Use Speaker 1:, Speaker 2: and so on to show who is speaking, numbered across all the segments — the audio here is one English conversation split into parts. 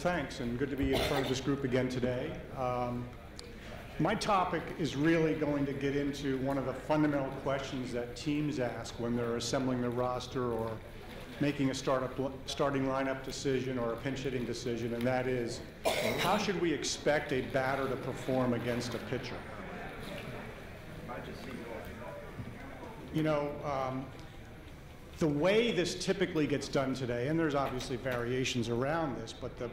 Speaker 1: thanks, and good to be in front of this group again today. My topic is really going to get into one of the fundamental questions that teams ask when they're assembling their roster or making a starting lineup decision or a pinch hitting decision, and that is, how should we expect a batter to perform against a pitcher? You know, the way this typically gets done today, and there's obviously variations around this, but the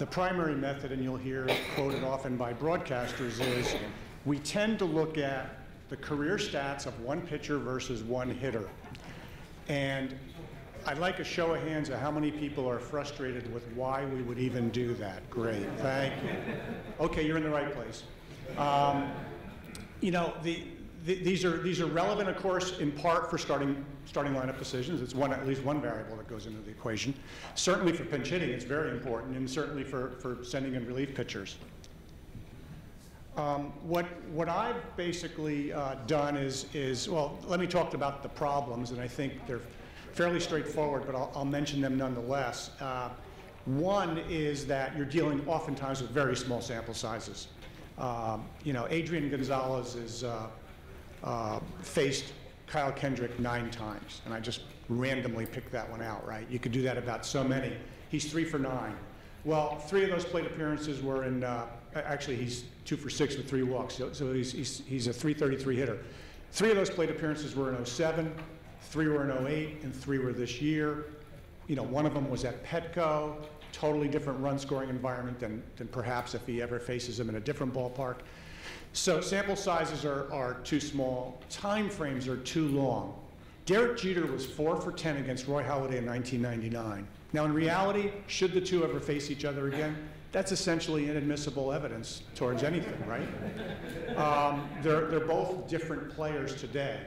Speaker 1: primary method, and you'll hear it quoted often by broadcasters, is we tend to look at the career stats of one pitcher versus one hitter. And I'd like a show of hands of how many people are frustrated with why we would even do that. Great, thank you. Okay, you're in the right place. You know, these are relevant, of course, in part for starting lineup decisions. It's at least one variable that goes into the equation. Certainly for pinch hitting, it's very important, and certainly for sending in relief pitchers. What I've basically done is, well, let me talk about the problems, and I think they're fairly straightforward, but I'll mention them nonetheless. One is that you're dealing oftentimes with very small sample sizes. You know, Adrian Gonzalez is faced Kyle Kendrick 9 times, and I just randomly picked that one out, right? You could do that about so many. He's 3 for 9. Well, 3 of those plate appearances were in, actually he's 2 for 6 with 3 walks, so he's a 333 hitter. 3 of those plate appearances were in 07, 3 were in 08, and 3 were this year. You know, one of them was at Petco, totally different run scoring environment than perhaps if he ever faces him in a different ballpark. So sample sizes are too small, time frames are too long. Derek Jeter was 4 for 10 against Roy Halladay in 1999. Now in reality, should the two ever face each other again, that's essentially inadmissible evidence towards anything, right? They're both different players today.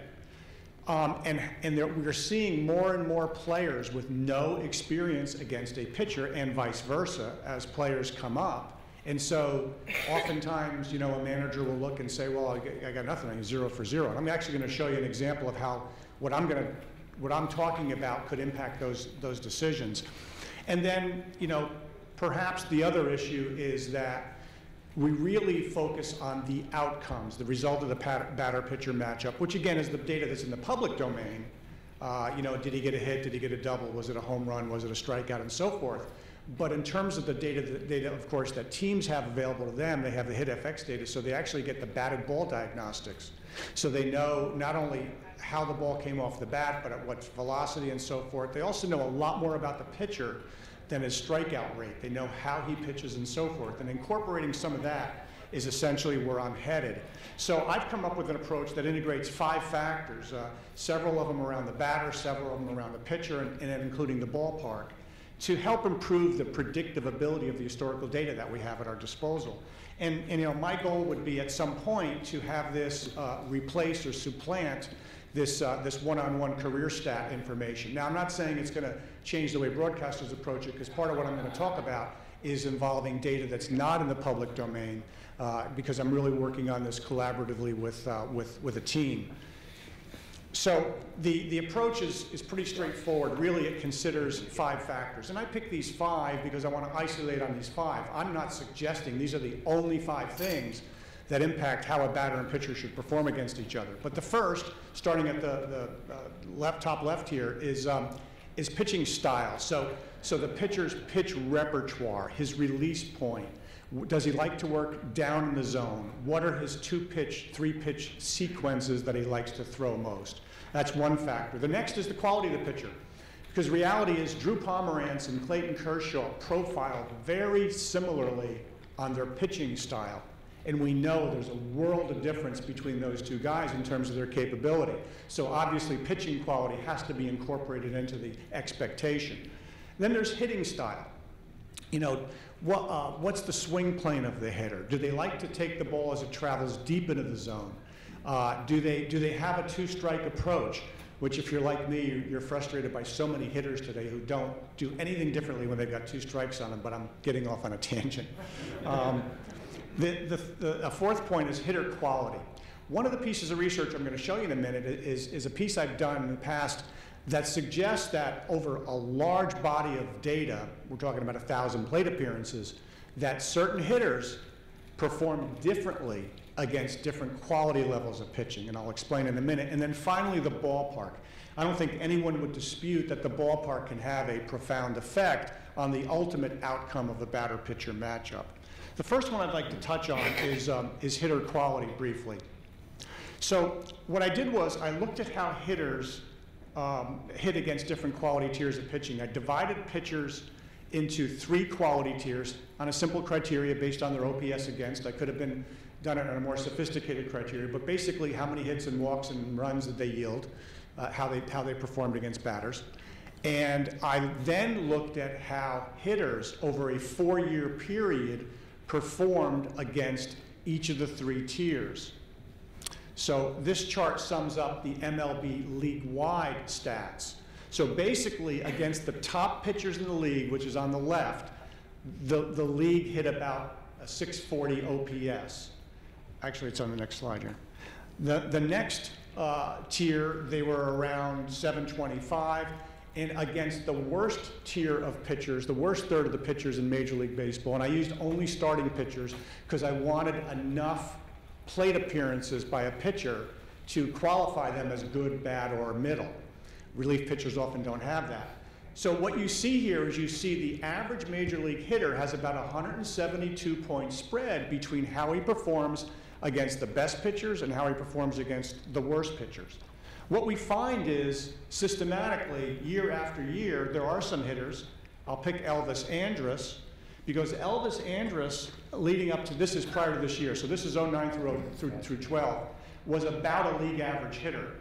Speaker 1: We're seeing more and more players with no experience against a pitcher and vice versa as players come up. And so oftentimes, you know, a manager will look and say, well, I got nothing, I'm 0 for 0. And I'm actually going to show you an example of how what I'm talking about could impact those decisions. And then, you know, perhaps the other issue is that we really focus on the outcomes, the result of the batter-pitcher matchup, which again is the data that's in the public domain. You know, did he get a hit? Did he get a double? Was it a home run? Was it a strikeout? And so forth. But in terms of the data, of course, that teams have available to them, they have the HitFX data, so they actually get the batted ball diagnostics. So they know not only how the ball came off the bat, but at what velocity and so forth. They also know a lot more about the pitcher than his strikeout rate. They know how he pitches and so forth. And incorporating some of that is essentially where I'm headed. So I've come up with an approach that integrates 5 factors, several of them around the batter, several of them around the pitcher, and including the ballpark, to help improve the predictive ability of the historical data that we have at our disposal. And you know, my goal would be at some point to have this replace or supplant this one-on-one career stat information. Now, I'm not saying it's going to change the way broadcasters approach it, because part of what I'm going to talk about is involving data that's not in the public domain, because I'm really working on this collaboratively with a team. So the approach is pretty straightforward. Really, it considers 5 factors. And I picked these 5 because I want to isolate on these 5. I'm not suggesting these are the only 5 things that impact how a batter and pitcher should perform against each other. But the first, starting at the top left here, is pitching style. So the pitcher's pitch repertoire, his release point. Does he like to work down in the zone? What are his 2-pitch, 3-pitch sequences that he likes to throw most? That's one factor. The next is the quality of the pitcher. Because reality is Drew Pomerantz and Clayton Kershaw profiled very similarly on their pitching style. And we know there's a world of difference between those 2 guys in terms of their capability. So obviously pitching quality has to be incorporated into the expectation. Then there's hitting style. You know, what's the swing plane of the hitter? Do they like to take the ball as it travels deep into the zone? Do they have a 2-strike approach? Which, if you're like me, you're frustrated by so many hitters today who don't do anything differently when they've got 2 strikes on them, but I'm getting off on a tangent. A fourth point is hitter quality. One of the pieces of research I'm going to show you in a minute is a piece I've done in the past that suggests that over a large body of data, we're talking about 1,000 plate appearances, that certain hitters perform differently against different quality levels of pitching, and I'll explain in a minute. And then finally, the ballpark. I don't think anyone would dispute that the ballpark can have a profound effect on the ultimate outcome of a batter-pitcher matchup. The first one I'd like to touch on is hitter quality briefly. So what I did was I looked at how hitters hit against different quality tiers of pitching. I divided pitchers into 3 quality tiers on a simple criteria based on their OPS against. I could have done it on a more sophisticated criteria, but basically how many hits and walks and runs did they yield, how they performed against batters. And I then looked at how hitters over a 4-year period performed against each of the 3 tiers. So this chart sums up the MLB league-wide stats. So basically, against the top pitchers in the league, which is on the left, the league hit about a 640 OPS. Actually, it's on the next slide here. The next tier, they were around 725. And against the worst tier of pitchers, the worst third of the pitchers in Major League Baseball, and I used only starting pitchers because I wanted enough plate appearances by a pitcher to qualify them as good, bad, or middle. Relief pitchers often don't have that. So what you see here is you see the average Major League hitter has about a 172-point spread between how he performs against the best pitchers and how he performs against the worst pitchers. What we find is, systematically, year after year, there are some hitters. I'll pick Elvis Andrus, because Elvis Andrus, leading up to, this is prior to this year, so this is 09 through 12, was about a league average hitter.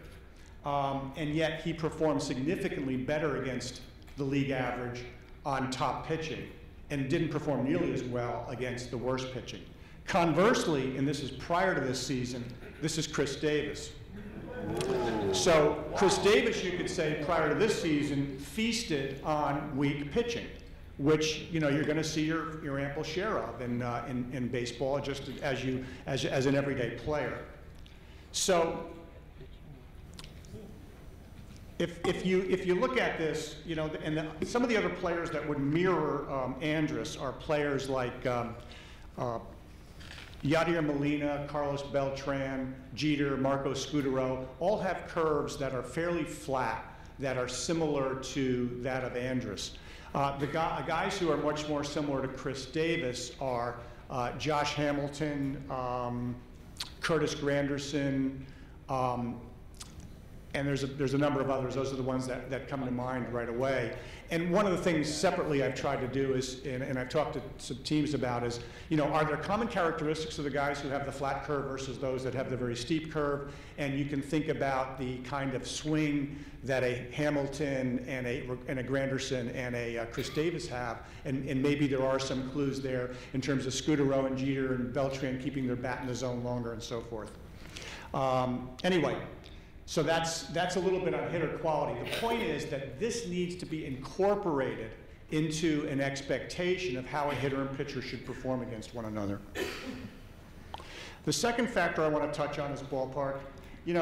Speaker 1: And yet he performed significantly better against the league average on top pitching and didn't perform nearly as well against the worst pitching. Conversely, and this is prior to this season, this is Chris Davis. So Chris Davis, you could say, prior to this season, feasted on weak pitching, which you're going to see your ample share of in baseball, just as an everyday player. So if you look at this, and some of the other players that would mirror Andrus are players like Yadier Molina, Carlos Beltran, Jeter, Marco Scutaro, all have curves that are fairly flat, that are similar to that of Andrus. The guys who are much more similar to Chris Davis are Josh Hamilton, Curtis Granderson, and there's a number of others. Those are the ones that come to mind right away. And one of the things separately I've tried to do is, and I've talked to some teams about, is, are there common characteristics of the guys who have the flat curve versus those that have the very steep curve? And you can think about the kind of swing that a Hamilton and a Granderson and a Chris Davis have, and maybe there are some clues there in terms of Scutaro and Jeter and Beltran keeping their bat in the zone longer and so forth. Anyway. So that's a little bit on hitter quality. The point is that this needs to be incorporated into an expectation of how a hitter and pitcher should perform against one another. The second factor I want to touch on is ballpark. We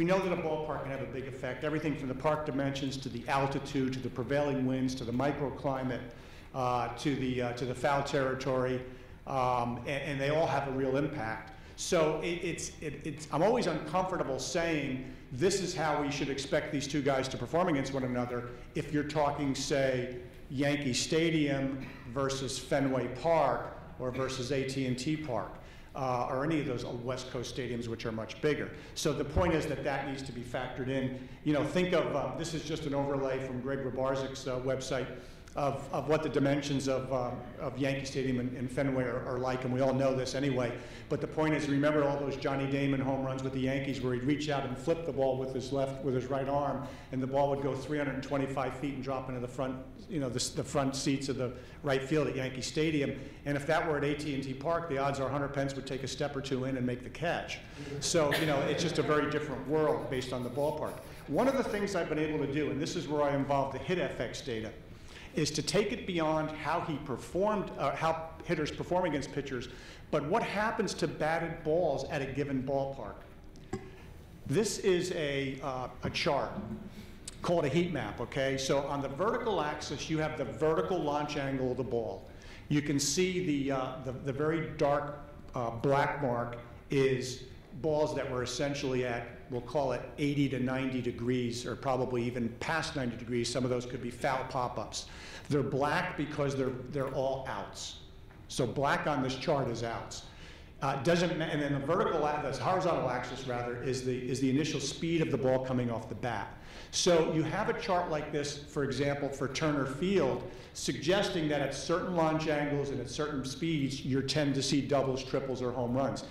Speaker 1: know that a ballpark can have a big effect. Everything from the park dimensions to the altitude to the prevailing winds to the microclimate to the foul territory, and they all have a real impact. So I'm always uncomfortable saying this is how we should expect these two guys to perform against one another if you're talking, say, Yankee Stadium versus Fenway Park or versus AT&T Park or any of those West Coast stadiums which are much bigger. So the point is that needs to be factored in. Think of, this is just an overlay from Greg Rabarzik's website, of what the dimensions of Yankee Stadium and Fenway are like, and we all know this anyway. But the point is, remember all those Johnny Damon home runs with the Yankees where he'd reach out and flip the ball with his right arm, and the ball would go 325 feet and drop into the front, the front seats of the right field at Yankee Stadium. And if that were at AT&T Park, the odds are Hunter Pence would take a step or two in and make the catch. So it's just a very different world based on the ballpark. One of the things I've been able to do, and this is where I involve the HitFX data, is to take it beyond how he performed, how hitters perform against pitchers, but what happens to batted balls at a given ballpark. This is a chart called a heat map, okay? So on the vertical axis, you have the vertical launch angle of the ball. You can see the very dark black mark is balls that were essentially at, we'll call it 80 to 90 degrees, or probably even past 90 degrees. Some of those could be foul pop-ups. They're black because they're all outs. So black on this chart is outs. And then the horizontal axis rather, is the initial speed of the ball coming off the bat. So you have a chart like this, for example, for Turner Field, suggesting that at certain launch angles and at certain speeds, you tend to see doubles, triples, or home runs.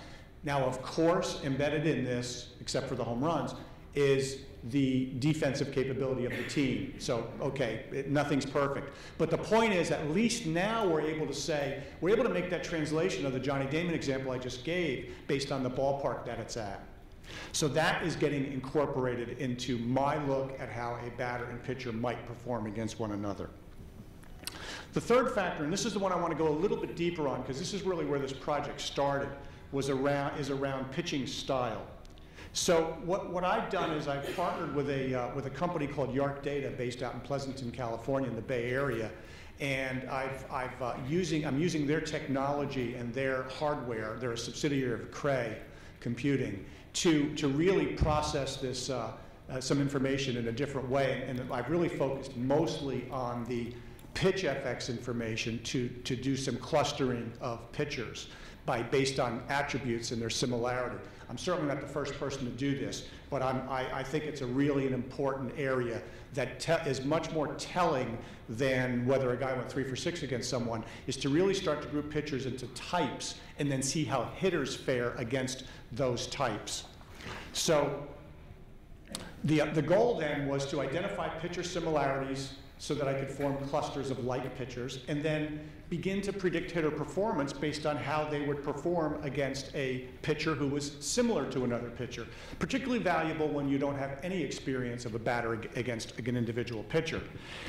Speaker 1: Now, of course, embedded in this, except for the home runs, is the defensive capability of the team. So, okay, nothing's perfect. But the point is, at least now we're able to make that translation of the Johnny Damon example I just gave based on the ballpark that it's at. So that is getting incorporated into my look at how a batter and pitcher might perform against one another. The third factor, and this is the one I want to go a little bit deeper on, because this is really where this project started, is around pitching style. So what I've done is I've partnered with a company called Yark Data based out in Pleasanton, California, in the Bay Area, and I'm using their technology and their hardware. They're a subsidiary of Cray Computing to really process this some information in a different way, and I've really focused mostly on the pitch FX information to do some clustering of pitchers based on attributes and their similarity. I'm certainly not the first person to do this, but I think it's really an important area that is much more telling than whether a guy went 3 for 6 against someone, is to really start to group pitchers into types and then see how hitters fare against those types. So the goal then was to identify pitcher similarities so that I could form clusters of like pitchers, and then begin to predict hitter performance based on how they would perform against a pitcher who was similar to another pitcher. Particularly valuable when you don't have any experience of a batter against an individual pitcher.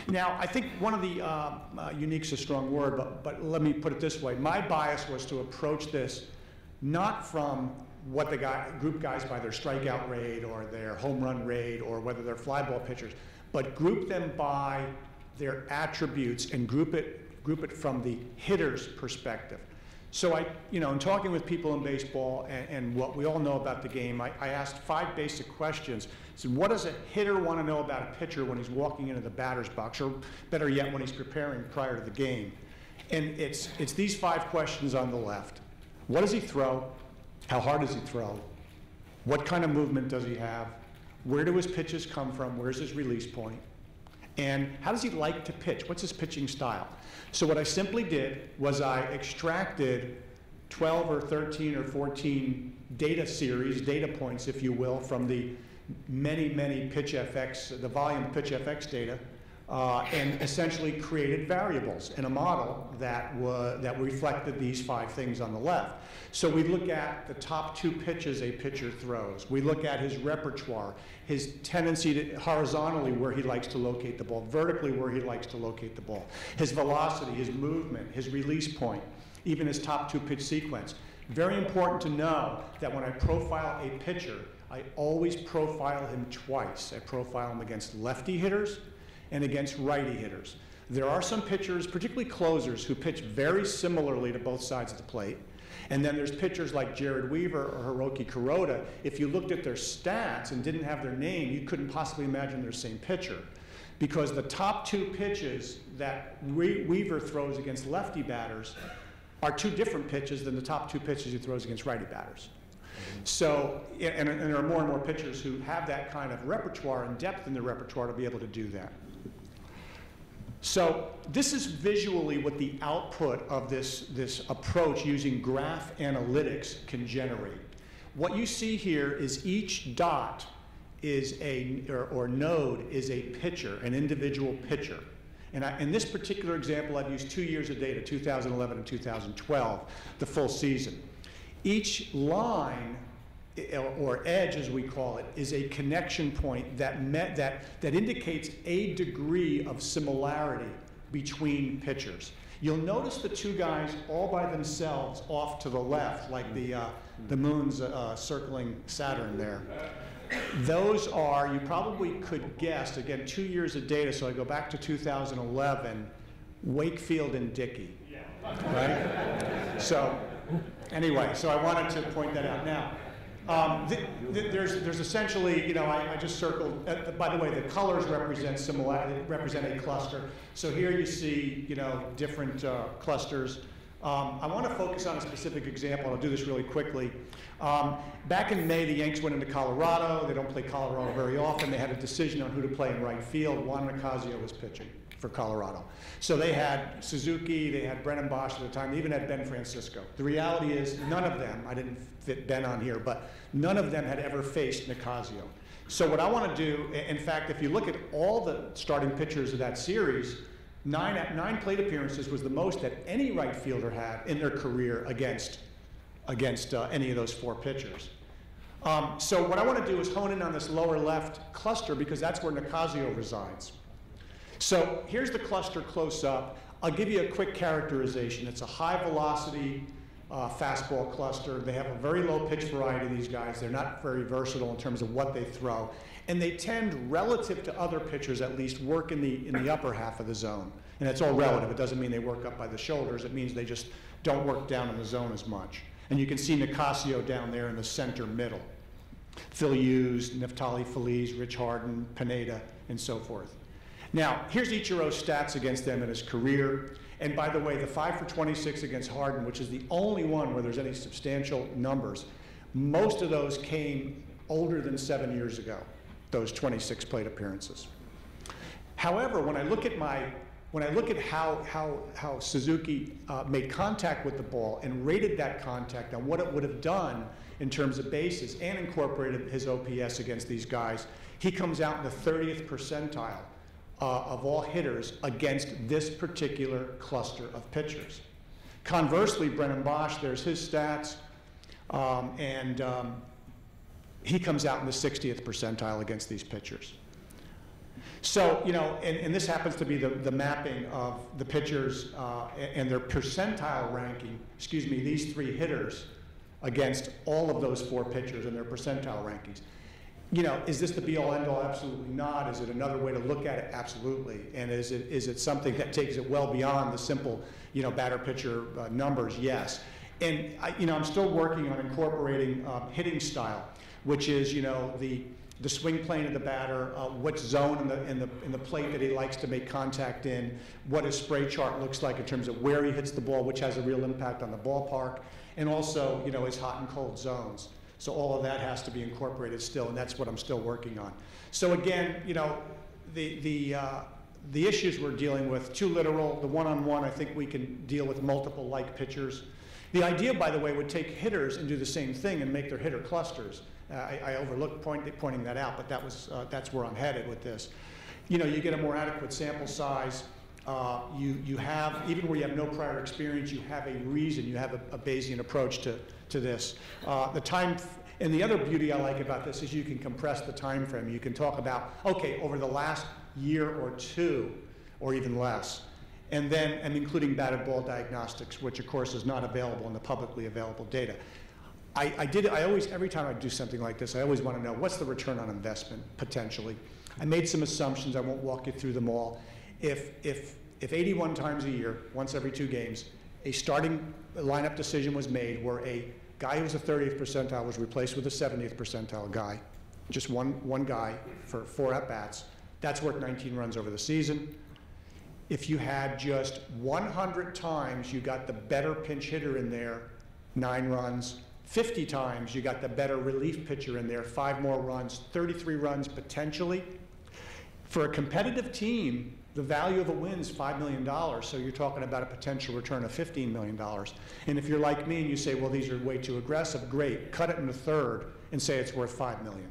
Speaker 1: Now, I think one of the, unique's a strong word, but let me put it this way. My bias was to approach this not from what group guys by their strikeout rate or their home run rate or whether they're fly ball pitchers, but group them by their attributes and group it from the hitter's perspective. So in talking with people in baseball and what we all know about the game, I asked 5 basic questions. So what does a hitter want to know about a pitcher when he's walking into the batter's box, or better yet, when he's preparing prior to the game? And it's these 5 questions on the left. What does he throw? How hard does he throw? What kind of movement does he have? Where do his pitches come from? Where's his release point? And how does he like to pitch? What's his pitching style? So what I simply did was I extracted 12 or 13 or 14 data points, if you will, from the many pitch FX, the volume pitch FX data, and essentially created variables in a model that reflected these 5 things on the left. So we look at the top 2 pitches a pitcher throws. We look at his repertoire, his tendency to horizontally where he likes to locate the ball, vertically where he likes to locate the ball, his velocity, his movement, his release point, even his top 2 pitch sequence. Very important to know that when I profile a pitcher, I always profile him twice. I profile him against lefty hitters and against righty hitters. There are some pitchers, particularly closers, who pitch very similarly to both sides of the plate. And then there's pitchers like Jared Weaver or Hiroki Kuroda. If you looked at their stats and didn't have their name, you couldn't possibly imagine they're the same pitcher. Because the top 2 pitches that Weaver throws against lefty batters are 2 different pitches than the top 2 pitches he throws against righty batters. So, and there are more and more pitchers who have that kind of repertoire and depth in their repertoire to be able to do that. So this is visually what the output of this approach using graph analytics can generate. What you see here is each dot is or node is a pitcher, an individual pitcher. And in this particular example, I've used 2 years of data, 2011 and 2012, the full season. Each line, or edge as we call it, is a connection point that indicates a degree of similarity between pitchers. You'll notice the 2 guys all by themselves off to the left, like the moon's circling Saturn there. Those are, you probably could guess, again, 2 years of data, so I go back to 2011, Wakefield and Dickey, right? So anyway, so I wanted to point that out. Now, there's essentially, you know, I just circled, by the way, the colors represent similarity, represent a cluster. So here you see, you know, different clusters. I want to focus on a specific example. I'll do this really quickly. Back in May, the Yanks went into Colorado. They don't play Colorado very often. They had a decision on who to play in right field. Juan Nicasio was pitching for Colorado. So they had Suzuki, they had Brennan Bosch at the time, they even had Ben Francisco. The reality is none of them, I didn't fit Ben on here, but none of them had ever faced Nicasio. So what I want to do, in fact, if you look at all the starting pitchers of that series, nine plate appearances was the most that any right fielder had in their career against any of those 4 pitchers. So what I want to do is hone in on this lower left cluster because that's where Nicasio resides. So here's the cluster close up. I'll give you a quick characterization. It's a high velocity fastball cluster. They have a very low pitch variety, these guys. They're not very versatile in terms of what they throw. And they tend, relative to other pitchers at least, work in the upper half of the zone. And it's all relative. It doesn't mean they work up by the shoulders. It means they just don't work down in the zone as much. And you can see Nicasio down there in the center middle. Phil Hughes, Neftali Feliz, Rich Harden, Pineda, and so forth. Now, here's Ichiro's stats against them in his career. And by the way, the 5 for 26 against Harden, which is the only one where there's any substantial numbers, most of those came older than 7 years ago, those 26 plate appearances. However, when I look at how Suzuki made contact with the ball and rated that contact on what it would have done in terms of bases and incorporated his OPS against these guys, he comes out in the 30th percentile of all hitters against this particular cluster of pitchers. Conversely, Brennan Bosch, there's his stats, and he comes out in the 60th percentile against these pitchers. So, you know, and this happens to be the mapping of the pitchers and their percentile ranking, these 3 hitters against all of those 4 pitchers and their percentile rankings. You know, is this the be-all, end-all? Absolutely not. Is it another way to look at it? Absolutely. And is it something that takes it well beyond the simple, you know, batter-pitcher numbers? Yes. And I'm still working on incorporating hitting style, which is, you know, the swing plane of the batter, what zone in the plate that he likes to make contact in, what his spray chart looks like in terms of where he hits the ball, which has a real impact on the ballpark, and also, you know, his hot and cold zones. So all of that has to be incorporated still, and that's what I'm still working on. So again, you know, the issues we're dealing with, too literal, the one-on-one, I think we can deal with multiple like pitchers. The idea, by the way, would take hitters and do the same thing and make their hitter clusters. I overlooked pointing that out, but that's where I'm headed with this. You know, you get a more adequate sample size. You have, even where you have no prior experience, you have a reason, you have a Bayesian approach to this. And the other beauty I like about this is you can compress the time frame. You can talk about, okay, over the last year or 2, or even less. And then, and including batted ball diagnostics, which of course is not available in the publicly available data. I always, every time I do something like this, I always want to know what's the return on investment, potentially. I made some assumptions, I won't walk you through them all. If 81 times a year, once every 2 games, a starting lineup decision was made where a guy who was a 30th percentile was replaced with a 70th percentile guy, just one guy for 4 at-bats, that's worth 19 runs over the season. If you had just 100 times you got the better pinch hitter in there, 9 runs, 50 times you got the better relief pitcher in there, 5 more runs, 33 runs potentially. For a competitive team, the value of a win is $5 million, so you're talking about a potential return of $15 million. And if you're like me and you say, well, these are way too aggressive, great, cut it in a third and say it's worth $5 million.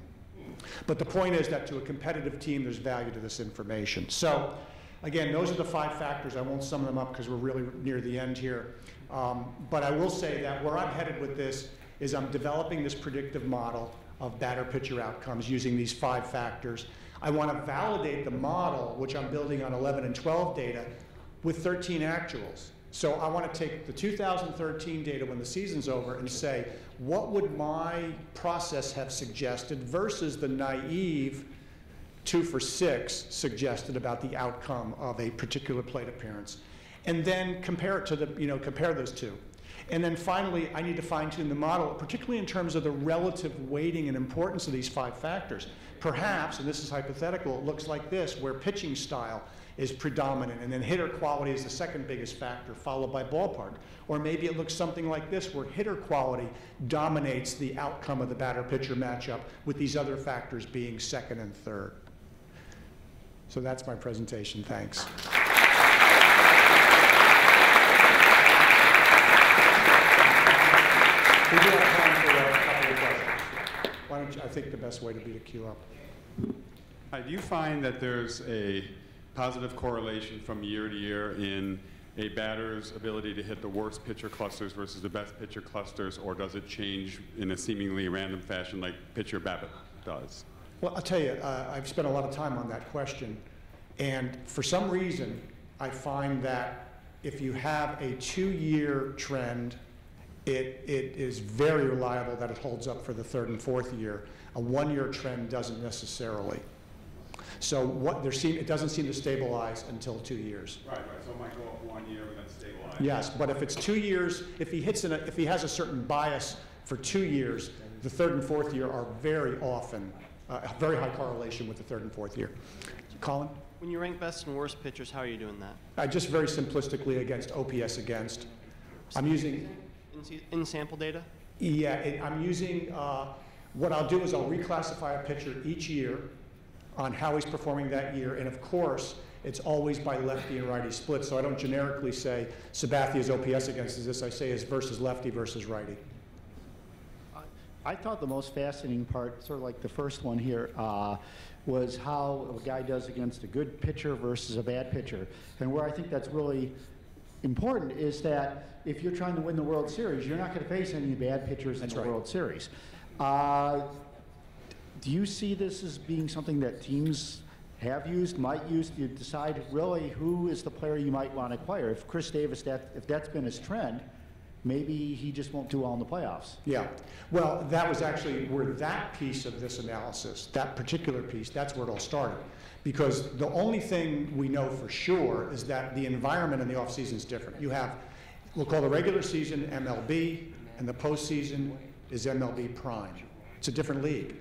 Speaker 1: But the point is that to a competitive team, there's value to this information. So again, those are the 5 factors. I won't sum them up because we're really near the end here. But I will say that where I'm headed with this is I'm developing this predictive model of batter-pitcher outcomes using these 5 factors. I want to validate the model, which I'm building on 11 and 12 data, with 13 actuals. So I want to take the 2013 data when the season's over and say, what would my process have suggested versus the naive 2 for 6 suggested about the outcome of a particular plate appearance, and then compare it to the, compare those two. And then finally, I need to fine-tune the model, particularly in terms of the relative weighting and importance of these 5 factors. Perhaps, and this is hypothetical, it looks like this, where pitching style is predominant, and then hitter quality is the second biggest factor, followed by ballpark. Or maybe it looks something like this, where hitter quality dominates the outcome of the batter-pitcher matchup, with these other factors being second and third. So that's my presentation. Thanks. We do have time for a couple of questions. Why don't you, I think the best way to be to queue up.
Speaker 2: Do you find that there's a positive correlation from year to year in a batter's ability to hit the worst pitcher clusters versus the best pitcher clusters, or does it change in a seemingly random fashion like pitcher Babbitt does?
Speaker 1: Well, I'll tell you, I've spent a lot of time on that question, and for some reason, I find that if you have a 2-year trend, it is very reliable that it holds up for the 3rd and 4th year. A 1-year trend doesn't necessarily. So it doesn't seem to stabilize until 2 years.
Speaker 2: Right. So it might go up 1 year and then stabilize.
Speaker 1: Yes, but if it's 2 years, if he has a certain bias for 2 years, the 3rd and 4th year are very often very high correlation with the 3rd and 4th year. Colin?
Speaker 3: When you rank best and worst pitchers, how are you doing that?
Speaker 1: Just very simplistically against OPS against. I'm using
Speaker 3: in sample data?
Speaker 1: Yeah, I'm using, what I'll do is I'll reclassify a pitcher each year on how he's performing that year, and of course, it's always by lefty and righty split, so I don't generically say Sabathia's OPS against is this, I say is versus lefty versus righty.
Speaker 4: I thought the most fascinating part, sort of like the first one here, was how a guy does against a good pitcher versus a bad pitcher. And where I think that's really important is that if you're trying to win the World Series, you're not going to face any bad pitchers in the World Series. Do you see this as being something that teams have used, might use to decide really who is the player you might want to acquire? If Chris Davis, if that's been his trend, maybe he just won't do well in the playoffs.
Speaker 1: Yeah, well, that was actually where that piece of this analysis, that particular piece, that's where it all started. Because the only thing we know for sure is that the environment in the offseason is different. You have, we'll call the regular season MLB, and the postseason is MLB Prime. It's a different league.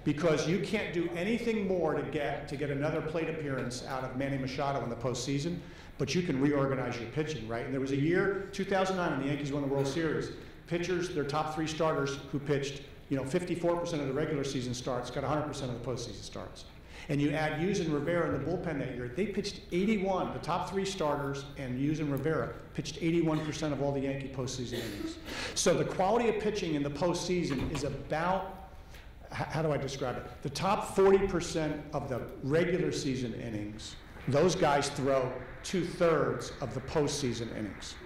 Speaker 1: Because you can't do anything more to get another plate appearance out of Manny Machado in the postseason, but you can reorganize your pitching, right? And there was a year, 2009, when the Yankees won the World Series. Pitchers, their top 3 starters who pitched, 54% of the regular season starts, got 100% of the postseason starts. And you add Hughes and Rivera in the bullpen that year, they pitched 81, the top 3 starters, and Hughes and Rivera pitched 81% of all the Yankee postseason innings. So the quality of pitching in the postseason is about, how do I describe it? The top 40% of the regular season innings, those guys throw 2/3 of the postseason innings.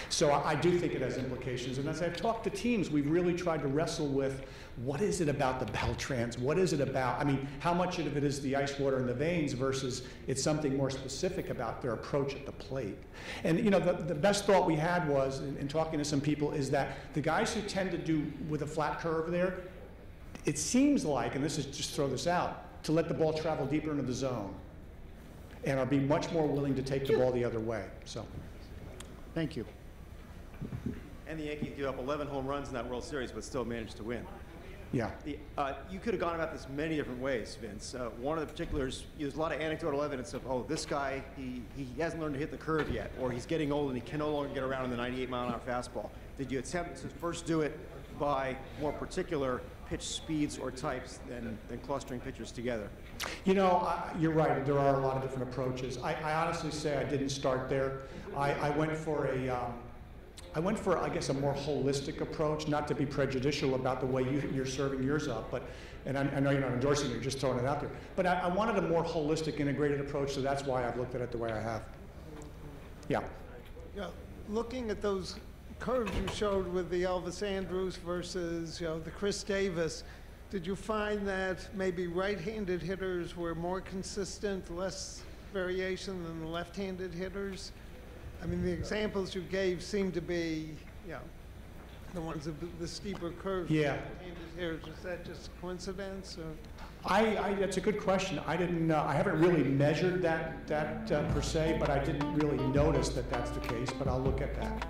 Speaker 1: So I do think it has implications. And as I've talked to teams, we've really tried to wrestle with what is it about the Beltrans? What is it about? I mean, how much of it is the ice water in the veins versus it's something more specific about their approach at the plate? And the best thought we had was, in talking to some people, is that the guys who tend to do with a flat curve there, it seems like, and this is just throw this out, to let the ball travel deeper into the zone and are being much more willing to take the ball the other way. So, thank you.
Speaker 5: And the Yankees gave up 11 home runs in that World Series, but still managed to win.
Speaker 1: Yeah.
Speaker 5: You could have gone about this many different ways, Vince. One of the particulars, there's a lot of anecdotal evidence of, oh, this guy, he hasn't learned to hit the curve yet, or he's getting old and he can no longer get around in the 98-mile-an-hour fastball. Did you attempt to first do it by more particular pitch speeds or types than clustering pitchers together?
Speaker 1: You're right. There are a lot of different approaches. I honestly say I didn't start there. I went for I guess, a more holistic approach, not to be prejudicial about the way you're serving yours up, and I know you're not endorsing it, you're just throwing it out there. But I wanted a more holistic, integrated approach, so that's why I've looked at it the way I have. Yeah.
Speaker 6: Yeah. Looking at those curves you showed with the Elvis Andrus versus the Chris Davis, did you find that maybe right-handed hitters were more consistent, less variation than the left-handed hitters? I mean, the examples you gave seem to be, you know, the ones of the steeper curves.
Speaker 1: Yeah.
Speaker 6: Here, is that just coincidence, or?
Speaker 1: That's a good question. I haven't really measured that per se, but I didn't really notice that that's the case, but I'll look at that.